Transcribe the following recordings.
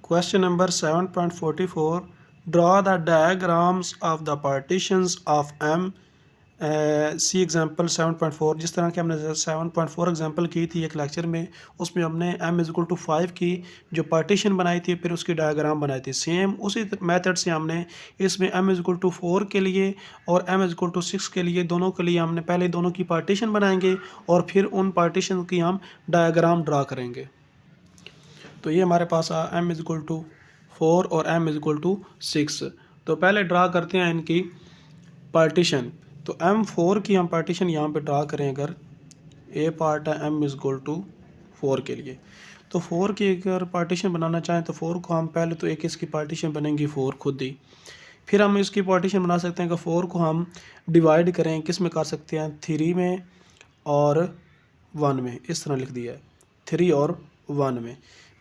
Question number 7.44. Draw the diagrams of the partitions of M. See example 7.4। जिस तरह की हमने 7.4 एग्जाम्पल की थी एक लेक्चर में, उसमें हमने m इज़ इक्वल टू 5 की जो पार्टीशन बनाई थी, फिर उसकी डायग्राम बनाई थी। सेम उसी मेथड से हमने इसमें m इज़ इक्वल टू 4 के लिए और m इज़ इक्वल टू 6 के लिए, दोनों के लिए हमने पहले दोनों की पार्टीशन बनाएंगे और फिर उन पार्टीशन की हम डायग्राम ड्रा करेंगे। तो ये हमारे पास m इज़ इक्वल टू 4 और m इज़ इक्वल टू 6। तो पहले ड्रा करते हैं इनकी पार्टीशन। तो M4 की हम पार्टीशन यहाँ पे ड्रा करें, अगर ए पार्ट है m इज़ इक्वल टू 4 के लिए, तो 4 की अगर पार्टीशन बनाना चाहें तो 4 को हम पहले तो एक इसकी पार्टीशन बनेंगी 4 खुद ही। फिर हम इसकी पार्टीशन बना सकते हैं कि 4 को हम डिवाइड करें, किस में कर सकते हैं, 3 में और 1 में। इस तरह लिख दिया है, 3 और 1 में।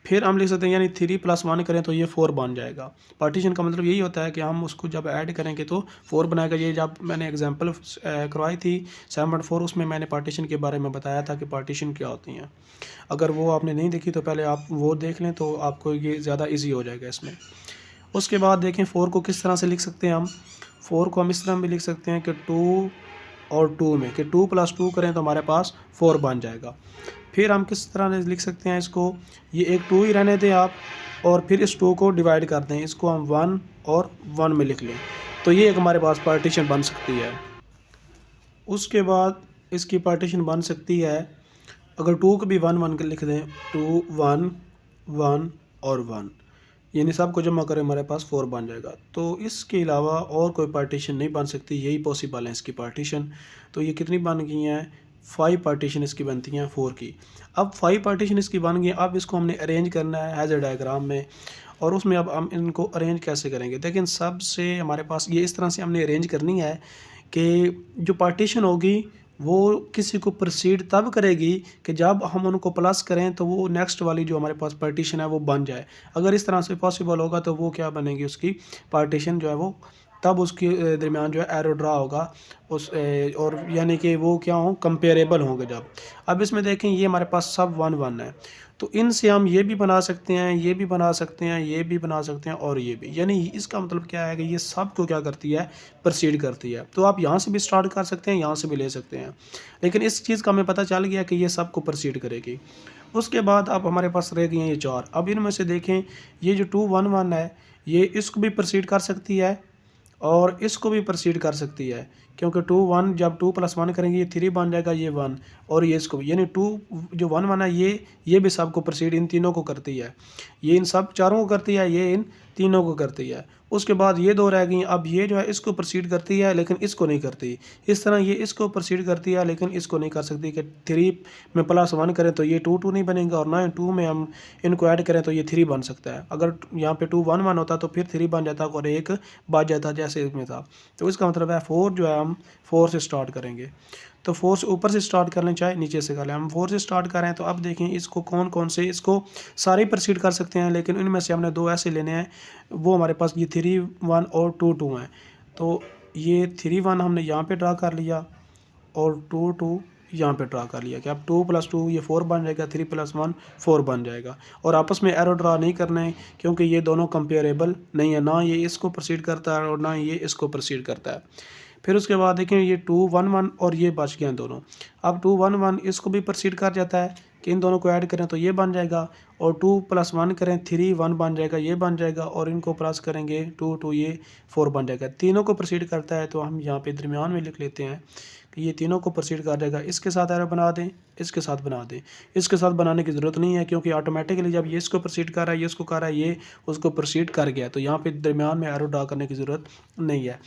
फिर हम लिख सकते हैं यानी 3 + 1 करें तो ये 4 बन जाएगा। पार्टीशन का मतलब यही होता है कि हम उसको जब ऐड करेंगे तो 4 बनाएगा। ये जब मैंने एग्जांपल करवाई थी 7.4, उसमें मैंने पार्टीशन के बारे में बताया था कि पार्टीशन क्या होती हैं। अगर वो आपने नहीं देखी तो पहले आप वो देख लें तो आपको ये ज़्यादा ईजी हो जाएगा इसमें। उसके बाद देखें 4 को किस तरह से लिख सकते हैं हम। 4 को हम इस तरह भी लिख सकते हैं कि 2 और 2 में, कि 2 + 2 करें तो हमारे पास 4 बन जाएगा। फिर हम किस तरह लिख सकते हैं इसको, ये एक 2 ही रहने दें आप, और फिर इस 2 को डिवाइड कर दें, इसको हम 1 और 1 में लिख लें, तो ये एक हमारे पास पार्टीशन बन सकती है। उसके बाद इसकी पार्टीशन बन सकती है, अगर 2 को भी 1 1 के लिख दें, 2 1 1 और 1, यानी सब को जमा करें हमारे पास 4 बन जाएगा। तो इसके अलावा और कोई पार्टीशन नहीं बन सकती, यही पॉसिबल है इसकी पार्टीशन। तो ये कितनी बन गई हैं, 5 पार्टीशन इसकी बनती हैं 4 की। अब 5 पार्टीशन इसकी बन गई, अब इसको हमने अरेंज करना है एज ए डायग्राम में, और उसमें अब हम इनको अरेंज कैसे करेंगे। लेकिन सबसे हमारे पास ये इस तरह से हमने अरेंज करनी है कि जो पार्टीशन होगी वो किसी को प्रोसीड तब करेगी कि जब हम उनको प्लस करें तो वो नेक्स्ट वाली जो हमारे पास पार्टीशन है वो बन जाए। अगर इस तरह से पॉसिबल होगा तो वो क्या बनेगी, उसकी पार्टीशन जो है वो तब उसके दरमियान जो है एरो ड्रा होगा उस और यानी कि वो क्या हो, कंपेरेबल होंगे जब। अब इसमें देखें ये हमारे पास सब 1 1 है, तो इनसे हम ये भी बना सकते हैं, ये भी बना सकते हैं, ये भी बना सकते हैं और ये भी। यानी इसका मतलब क्या है कि ये सब को क्या करती है, प्रोसीड करती है। तो आप यहाँ से भी स्टार्ट कर सकते हैं, यहाँ से भी ले सकते हैं, लेकिन इस चीज़ का हमें पता चल गया कि ये सब को प्रोसीड करेगी। उसके बाद अब हमारे पास रह गई हैं ये 4। अब इनमें से देखें ये जो 2 1 1 है, ये इसको भी प्रोसीड कर सकती है और इसको भी प्रोसीड कर सकती है, क्योंकि 2 1 जब 2 + 1 करेंगे ये 3 बन जाएगा, ये 1, और ये इसको भी, यानी 2 जो 1 1 है ये भी सबको प्रोसीड इन तीनों को करती है। ये इन सब चारों को करती है, ये इन तीनों को करती है। उसके बाद ये 2 रह गई, अब ये जो है इसको प्रोसीड करती है लेकिन इसको नहीं करती। इस तरह ये इसको प्रोसीड करती है लेकिन इसको नहीं कर सकती कि 3 में +1 करें तो ये 2 2 नहीं बनेगा, और ना 2 में हम इनको ऐड करें तो ये 3 बन सकता है। अगर यहाँ पे 2 1 1 होता तो फिर 3 बन जाता और एक बच जाता जैसे इसमें था। तो इसका मतलब है 4 जो है हम 4 से स्टार्ट करेंगे। तो 4 से ऊपर से स्टार्ट कर लें चाहे नीचे से कर लें, हम 4 से स्टार्ट कर रहे हैं। तो अब देखें इसको कौन कौन से, इसको सारे प्रोसीड कर सकते हैं लेकिन इनमें से हमने 2 ऐसे लेने हैं, वो हमारे पास ये 3 1 और 2 2 हैं। तो ये 3 1 हमने यहाँ पे ड्रा कर लिया और 2 2 यहाँ पे ड्रा कर लिया कि अब 2 + 2 ये 4 बन जाएगा, 3 + 1 4 बन जाएगा। और आपस में एरो ड्रा नहीं करना है क्योंकि ये दोनों कंपेरेबल नहीं है, ना ये इसको प्रोसीड करता है और ना ये इसको प्रोसीड करता है। फिर उसके बाद देखें ये 2 1 1 और ये बच गए हैं दोनों। अब 2 1 1 इसको भी प्रोसीड कर जाता है कि इन दोनों को ऐड करें तो ये बन जाएगा, और 2 + 1 करें 3 1 बन जाएगा, ये बन जाएगा, और इनको प्लस करेंगे 2 2 ये 4 बन जाएगा। तीनों को प्रोसीड करता है तो हम यहाँ पे दरमियान में लिख लेते हैं कि ये तीनों को प्रोसीड कर जाएगा। इसके साथ एरो बना दें, इसके साथ बना दें। इसके साथ बनाने की ज़रूरत नहीं है क्योंकि ऑटोमेटिकली जब ये इसको प्रोसीड कर रहा है, ये इसको कर रहा है, ये उसको प्रोसीड कर गया, तो यहाँ पे दरमियान में एरो ड्रा करने की ज़रूरत नहीं है।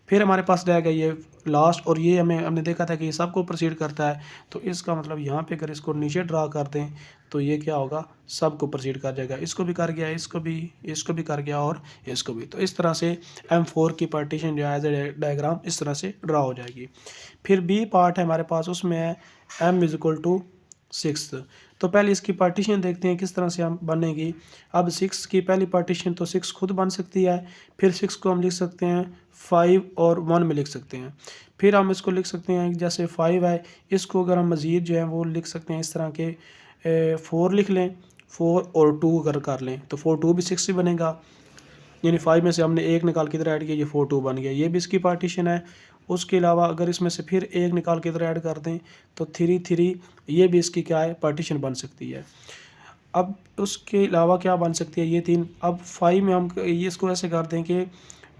फिर हमारे पास रह गया ये लास्ट, और ये हमने देखा था कि ये सबको प्रोसीड करता है। तो इसका मतलब यहाँ पे अगर इसको नीचे ड्रा कर दें तो ये क्या होगा, सबको प्रोसीड कर जाएगा। इसको भी कर गया, इसको भी कर गया और इसको भी। तो इस तरह से M4 की पार्टीशन जो है एज ए डायग्राम इस तरह से ड्रा हो जाएगी। फिर B पार्ट है हमारे पास, उसमें है M = 6। तो पहले इसकी पार्टीशन देखते हैं किस तरह से हम बनेगी। अब 6 की पहली पार्टीशन तो 6 खुद बन सकती है, फिर 6 को हम लिख सकते हैं 5 और 1 में लिख सकते हैं। फिर हम इसको लिख सकते हैं जैसे 5 है, इसको अगर हम मज़ीद जो है वो लिख सकते हैं इस तरह के 4 लिख लें, 4 और 2 अगर कर लें तो 4 2 भी 6 ही बनेगा, यानी 5 में से हमने एक निकाल के इधर ऐड किया, ये 4 2 बन गया, ये भी इसकी पार्टीशन है। उसके अलावा अगर इसमें से फिर एक निकाल के इधर ऐड कर दें तो 3 3, ये भी इसकी क्या है, पार्टीशन बन सकती है। अब उसके अलावा क्या बन सकती है, ये 3। अब 5 में हम ये इसको ऐसे कर दें कि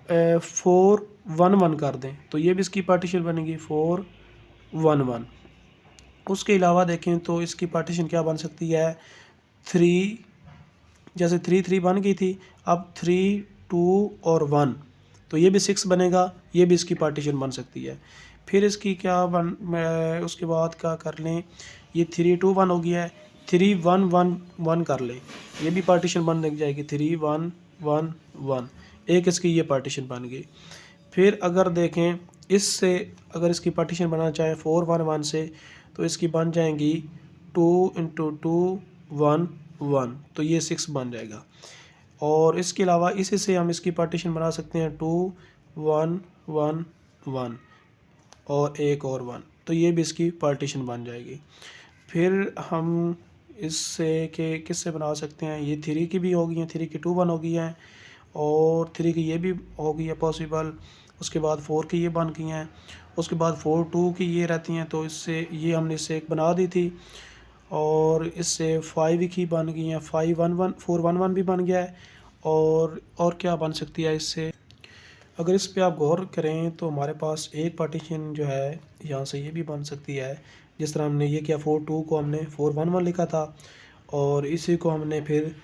4 1 1 कर दें तो ये भी इसकी पार्टीशन बनेगी 4 1 1। उसके अलावा देखें तो इसकी पार्टीशन क्या बन सकती है, 3, जैसे 3 3 बन गई थी, अब 3 2 और 1 तो ये भी 6 बनेगा, ये भी इसकी पार्टीशन बन सकती है। फिर इसकी क्या उसके बाद क्या कर लें, ये 3 2 1 हो गया है, 3 1 1 1 कर लें, ये भी पार्टीशन बन जाएगी 3 1 1 1, एक इसकी ये पार्टीशन बन गई। फिर अगर देखें इससे अगर इसकी पार्टीशन बनाना चाहे 4 1 1 से तो इसकी बन जाएंगी 2 इंटू 2 1 1, तो ये 6 बन जाएगा। और इसके अलावा इसी से हम इसकी पार्टीशन बना सकते हैं 2 1 1 1 और एक और 1, तो ये भी इसकी पार्टीशन बन जाएगी। फिर हम इससे के किससे बना सकते हैं, ये 3 की भी होगी है, 3 की 2 1 हो गई है और 3 की ये भी हो गई है पॉसिबल। उसके बाद 4 की ये बन गई हैं, उसके बाद 4 2 की ये रहती हैं, तो इससे ये हमने इससे एक बना दी थी। और इससे 5 की बन गई हैं, 5 1 1 4 1 1 भी बन गया है। और क्या बन सकती है इससे, अगर इस पे आप गौर करें तो हमारे पास एक पार्टीशन जो है यहाँ से ये भी बन सकती है। जिस तरह हमने ये किया 4 2 को हमने 4 1 1 लिखा था और इसी को हमने फिर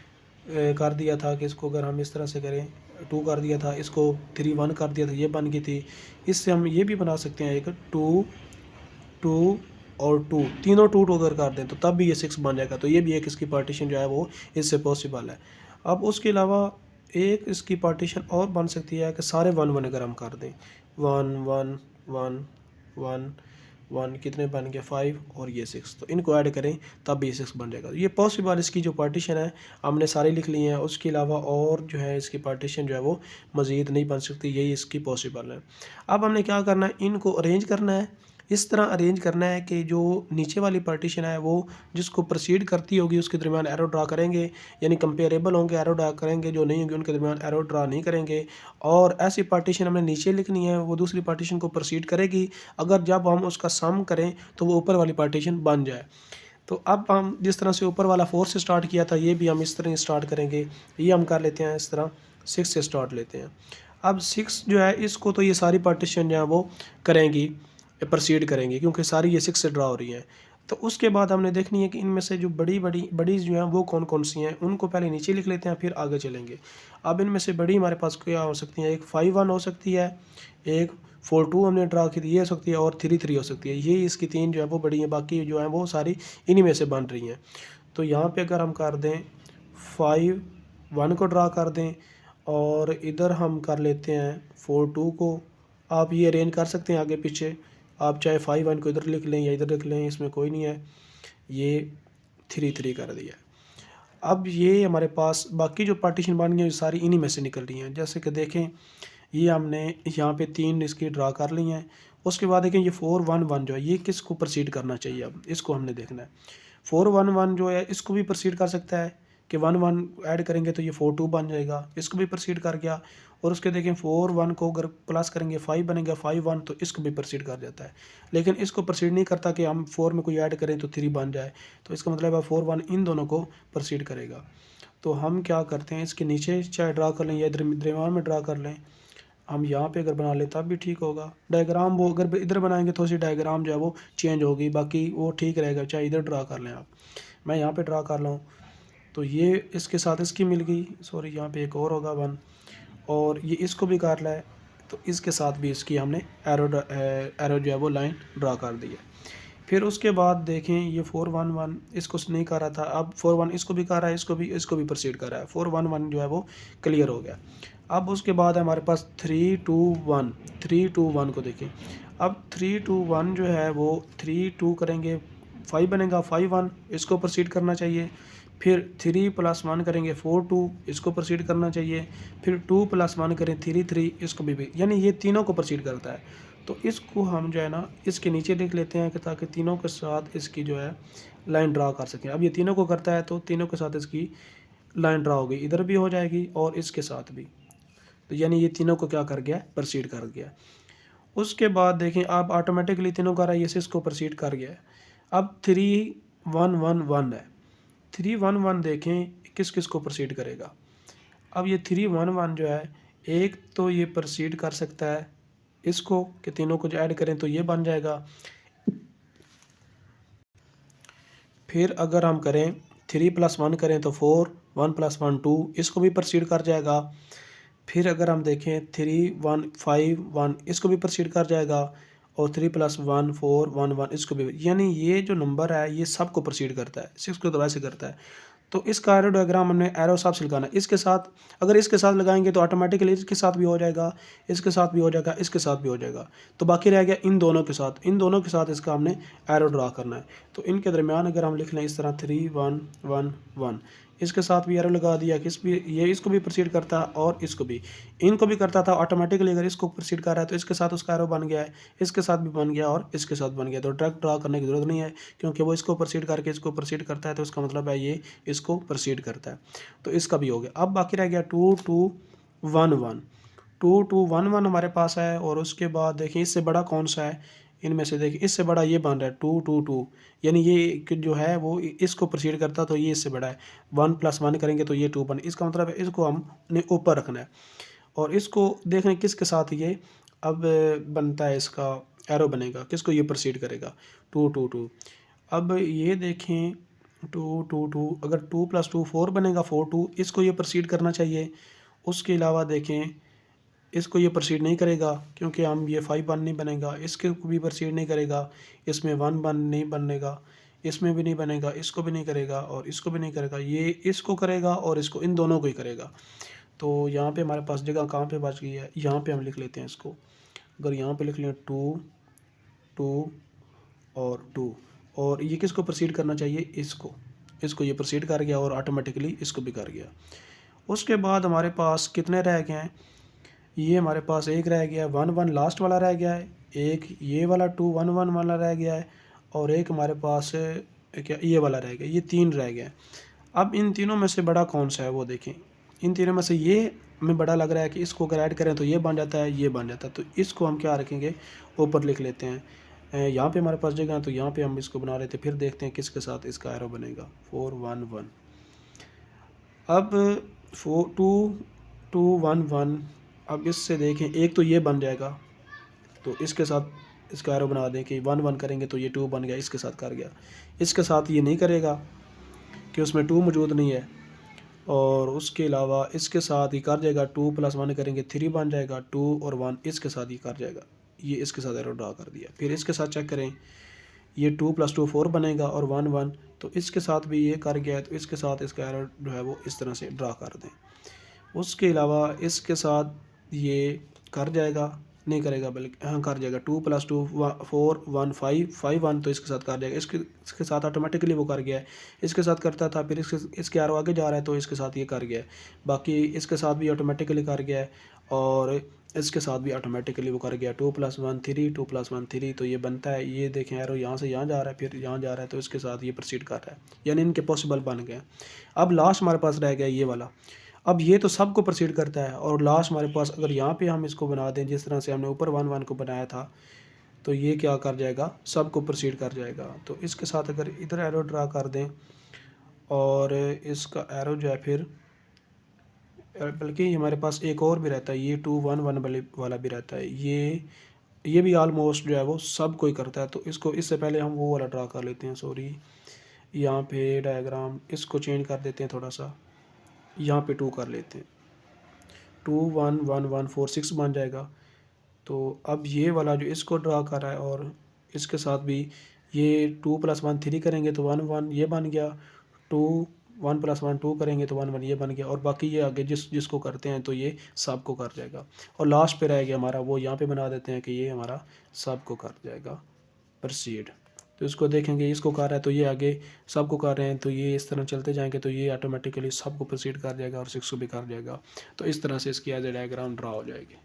कर दिया था कि इसको अगर हम इस तरह से करें 2 कर दिया था, इसको 3 1 कर दिया था, ये बन गई थी। इससे हम ये भी बना सकते हैं एक 2 2 और 2, तीनों 2 अगर कर दें तो तब भी ये 6 बन जाएगा, तो ये भी एक इसकी पार्टीशन जो है वो इससे पॉसिबल है। अब उसके अलावा एक इसकी पार्टीशन और बन सकती है कि सारे 1 1 अगर हम कर दें 1 1 1 1 1, कितने बन गए 5 और ये 6, तो इनको ऐड करें तब भी 6 बन जाएगा। ये पॉसिबल इसकी जो पार्टीशन है हमने सारी लिख ली हैं, उसके अलावा और जो है इसकी पार्टीशन जो है वो मज़ीद नहीं बन सकती, यही इसकी पॉसिबल है। अब हमने क्या करना है, इनको अरेंज करना है, इस तरह अरेंज करना है कि जो नीचे वाली पार्टीशन है वो जिसको प्रोसीड करती होगी उसके दरमियान एरो ड्रा करेंगे, यानी कंपेरेबल होंगे एरो ड्रा करेंगे, जो नहीं होंगे उनके दरमियान एरो ड्रा नहीं करेंगे। और ऐसी पार्टीशन हमने नीचे लिखनी है, वो दूसरी पार्टीशन को प्रोसीड करेगी, अगर जब हम उसका सम करें तो वो ऊपर वाली पार्टीशन बन जाए। तो अब हम जिस तरह से ऊपर वाला 4 से स्टार्ट किया था, ये भी हम इस तरह स्टार्ट करेंगे, ये हम कर लेते हैं इस तरह 6 से स्टार्ट लेते हैं। अब 6 जो है इसको तो ये सारी पार्टीशन जो है वो करेंगी, प्रोसीड करेंगे, क्योंकि सारी ये 6 से ड्रा हो रही हैं। तो उसके बाद हमने देखनी है कि इनमें से जो बड़ी जो हैं वो कौन कौन सी हैं, उनको पहले नीचे लिख लेते हैं फिर आगे चलेंगे। अब इनमें से बड़ी हमारे पास क्या हो सकती हैं, एक 5 1 हो सकती है, एक 4 2 हमने ड्रा की थी ये हो सकती है, और 3 3 हो सकती है। ये इसकी 3 जो है वो बड़ी हैं, बाकी जो हैं वो सारी इन्हीं में से बन रही हैं। तो यहाँ पे अगर हम कर दें 5 1 को ड्रा कर दें और इधर हम कर लेते हैं 4 2 को, आप ये अरेंज कर सकते हैं आगे पीछे, आप चाहे 5 1 को इधर लिख लें या इधर लिख लें, इसमें कोई नहीं है। ये 3 3 कर दिया। अब ये हमारे पास बाकी जो पार्टीशन बन गई है सारी इन्हीं में से निकल रही हैं। जैसे कि देखें ये हमने यहाँ पे 3 इसकी ड्रा कर ली हैं। उसके बाद देखें ये 4 1 1 जो है ये किसको प्रोसीड करना चाहिए, अब इसको हमने देखना है। 4 1 1 जो है इसको भी प्रोसीड कर सकता है कि 1 1 ऐड करेंगे तो ये 4 2 बन जाएगा, इसको भी प्रोसीड कर गया। और उसके देखें 4 1 को अगर प्लस करेंगे 5 बनेगा 5 1, तो इसको भी प्रोसीड कर जाता है। लेकिन इसको प्रोसीड नहीं करता कि हम 4 में कोई ऐड करें तो 3 बन जाए, तो इसका मतलब है 4 1 इन दोनों को प्रोसीड करेगा। तो हम क्या करते हैं, इसके नीचे चाहे ड्रा कर लें या दरमियान में ड्रा कर लें, हम यहाँ पे अगर बना लें तब भी ठीक होगा। डायग्राम वो अगर इधर बनाएंगे थोड़ी सी डायग्राम जो है वो चेंज होगी, बाकी वो ठीक रहेगा, चाहे इधर ड्रा कर लें आप। मैं यहाँ पे ड्रा कर लूँ तो ये इसके साथ इसकी मिल गई, सॉरी यहाँ पे एक और होगा 1, और ये इसको भी कर लाए तो इसके साथ भी इसकी हमने एरो जो है वो लाइन ड्रा कर दी है। फिर उसके बाद देखें ये 4 1 1 इसको नहीं कर रहा था, अब 4 1 इसको भी कर रहा है, इसको भी प्रोसीड कर रहा है। 4 1 1 जो है वो क्लियर हो गया। अब उसके बाद है हमारे पास 3 2 1, 3 2 1 को देखें। अब 3 2 1 जो है वो 3 2 करेंगे 5 बनेगा 5 1, इसको प्रोसीड करना चाहिए। फिर 3 + 1 करेंगे 4 2, इसको प्रोसीड करना चाहिए। फिर 2 + 1 करें 3 3, इसको भी यानी ये तीनों को प्रोसीड करता है। तो इसको हम जो है ना इसके नीचे लिख लेते हैं कि ताकि तीनों के साथ इसकी जो है लाइन ड्रा कर सकें। अब ये तीनों को करता है तो तीनों के साथ इसकी लाइन ड्रा हो गई, इधर भी हो जाएगी और इसके साथ भी। तो यानी ये तीनों को क्या कर गया, प्रोसीड कर गया। उसके बाद देखें आप ऑटोमेटिकली तीनों का रहा, ये इसको प्रोसीड कर गया है। अब 3 1 1 1 है, 3 1 1 देखें किस किस को प्रोसीड करेगा। अब ये 3 1 1 जो है, एक तो ये प्रोसीड कर सकता है इसको कि तीनों को जो ऐड करें तो ये बन जाएगा। फिर अगर हम करें 3 + 1 करें तो 4, 1 + 1 2, इसको भी प्रोसीड कर जाएगा। फिर अगर हम देखें 3 1 5 1, इसको भी प्रोसीड कर जाएगा। और 3 + 1 4 1 1, इसको भी। यानी ये जो नंबर है ये सबको प्रोसीड करता है, 6 को तो वैसे करता है। तो इसका एरो डायग्राम हमने एरो साथ से लगाना है। इसके साथ अगर इसके साथ लगाएंगे तो ऑटोमेटिकली इसके साथ भी हो जाएगा, इसके साथ भी हो जाएगा, इसके साथ भी हो जाएगा। तो बाकी रह गया इन दोनों के साथ, इन दोनों के साथ इसका हमने एरो ड्रा करना है। तो इनके दरमियान अगर हम लिख लें इस तरह 3 1 1 1, इसके साथ भी एरो लगा दिया कि ये इसको भी प्रोसीड करता है और इसको भी, इनको भी करता था ऑटोमेटिकली। अगर इसको प्रोसीड कर रहा है तो इसके साथ उसका एरो बन गया है, इसके साथ भी बन गया और इसके साथ बन गया। तो डायरेक्ट ड्रा करने की ज़रूरत नहीं है, क्योंकि वो इसको प्रोसीड करके इसको प्रोसीड करता है, तो इसका मतलब है ये इसको प्रोसीड करता है। तो इसका भी हो गया। अब बाकी रह गया 2 2 1 1, 2 2 1 1 हमारे पास है। और उसके बाद देखिए इससे बड़ा कौन सा है इनमें से, देखिए इससे बड़ा ये बन रहा है 2 2 2, यानी ये जो है वो इसको प्रोसीड करता तो ये इससे बड़ा है। 1 + 1 करेंगे तो ये 2 बन, इसका मतलब है इसको हमने ऊपर रखना है। और इसको देखें किसके साथ ये अब बनता है, इसका एरो बनेगा, किसको ये प्रोसीड करेगा, 2 2 2। अब ये देखें 2 2 2, अगर 2 + 2 4 बनेगा, 4 2, इसको ये प्रोसीड करना चाहिए। उसके अलावा देखें इसको ये प्रोसीड नहीं करेगा, क्योंकि हम ये 5 1 नहीं बनेगा, इसके को भी प्रोसीड नहीं करेगा, इसमें 1 1 नहीं बनेगा, इसमें भी नहीं बनेगा, इसको भी नहीं करेगा और इसको भी नहीं करेगा। ये इसको करेगा और इसको, इन दोनों को ही करेगा। तो यहाँ पे हमारे पास जगह कहाँ पे बच गई है, यहाँ पे हम लिख लेते हैं इसको। अगर यहाँ पे लिख लें 2 2 और 2, और ये किसको प्रोसीड करना चाहिए, इसको ये प्रोसीड कर गया और ऑटोमेटिकली इसको भी कर गया। उसके बाद हमारे पास कितने रह गए हैं, ये हमारे पास एक रह गया है, 1 1 लास्ट वाला रह गया है, एक ये वाला 2 1 1 वाला रह गया है, और एक हमारे पास क्या ये वाला रह गया। ये 3 रह गए हैं। अब इन तीनों में से बड़ा कौन सा है वो देखें। इन तीनों में से ये हमें बड़ा लग रहा है कि इसको अगर ऐड करें तो ये बन जाता है, ये बन जाता है। तो इसको हम क्या रखेंगे, ऊपर लिख लेते हैं। यहाँ पे हमारे पास जगह है तो यहाँ पे हम इसको बना लेते हैं। फिर देखते हैं किसके साथ इसका एरो बनेगा, 4 1 1। अब 4 2 2 1 1, अब इससे देखें एक तो ये बन जाएगा, तो इसके साथ इसका एरो बना दें कि 1 1 करेंगे तो ये 2 बन गया, इसके साथ कर गया। इसके साथ ये नहीं करेगा कि उसमें 2 मौजूद नहीं है। और उसके अलावा इसके साथ ही कर जाएगा, 2 + 1 करेंगे 3 बन जाएगा, 2 और 1 इसके साथ ही कर जाएगा। ये इसके साथ एरो ड्रा कर दिया। फिर इसके साथ चेक करें, ये 2 + 2 4 बनेगा और 1 1, तो इसके साथ भी ये कर गया है, तो इसके साथ इसका एरो जो है वो इस तरह से ड्रा कर दें। उसके अलावा इसके साथ ये कर जाएगा, नहीं करेगा बल्कि हाँ कर जाएगा, 2 + 2 4 1 5 5 1, तो इसके साथ कर जाएगा। इसके साथ ऑटोमेटिकली वो कर गया है। इसके साथ करता था, फिर इसके एरो आगे जा रहा है तो इसके साथ ये कर गया है। बाकी इसके साथ भी ऑटोमेटिकली कर गया है और इसके साथ भी ऑटोमेटिकली वो कर गया। 2 + 1 3, 2 + 1 3, तो ये बनता है। ये देखें एरो यहाँ से यहाँ जा रहा है, फिर यहाँ जा रहा है, तो इसके साथ ये प्रोसीड कर रहा है, यानी इनके पॉसिबल बन गए। अब लास्ट हमारे पास रह गया ये वाला। अब ये तो सबको प्रोसीड करता है, और लास्ट हमारे पास अगर यहाँ पे हम इसको बना दें जिस तरह से हमने ऊपर 1 1 को बनाया था, तो ये क्या कर जाएगा, सबको प्रोसीड कर जाएगा। तो इसके साथ अगर इधर एरो ड्रा कर दें और इसका एरो जो है फिर, बल्कि हमारे पास एक और भी रहता है, ये 2 1 1 वाला भी रहता है। ये भी ऑलमोस्ट जो है वो सब कोई करता है। तो इसको इससे पहले हम वो वाला ड्रा कर लेते हैं, सॉरी यहाँ पे डायग्राम इसको चेंज कर देते हैं थोड़ा सा, यहाँ पे 2 कर लेते हैं, 2 1 1 1 4 6 बन जाएगा। तो अब ये वाला जो इसको ड्रा कर रहा है और इसके साथ भी ये 2 + 1 3 करेंगे तो 1 1 ये बन गया, 2 1 + 1 2 करेंगे तो 1 1 ये बन गया। और बाकी ये आगे जिसको करते हैं तो ये सबको कर जाएगा। और लास्ट पे रह गया हमारा, वो यहाँ पे बना देते हैं कि ये हमारा सबको कर जाएगा प्रोसीड। तो इसको देखेंगे, इसको कर रहा है तो ये आगे सबको कर रहे हैं, तो ये इस तरह चलते जाएंगे तो ये ऑटोमेटिकली सबको प्रोसीड कर जाएगा और 6 को भी कर जाएगा। तो इस तरह से इसकी एज ए डायग्राम ड्रा हो जाएगी।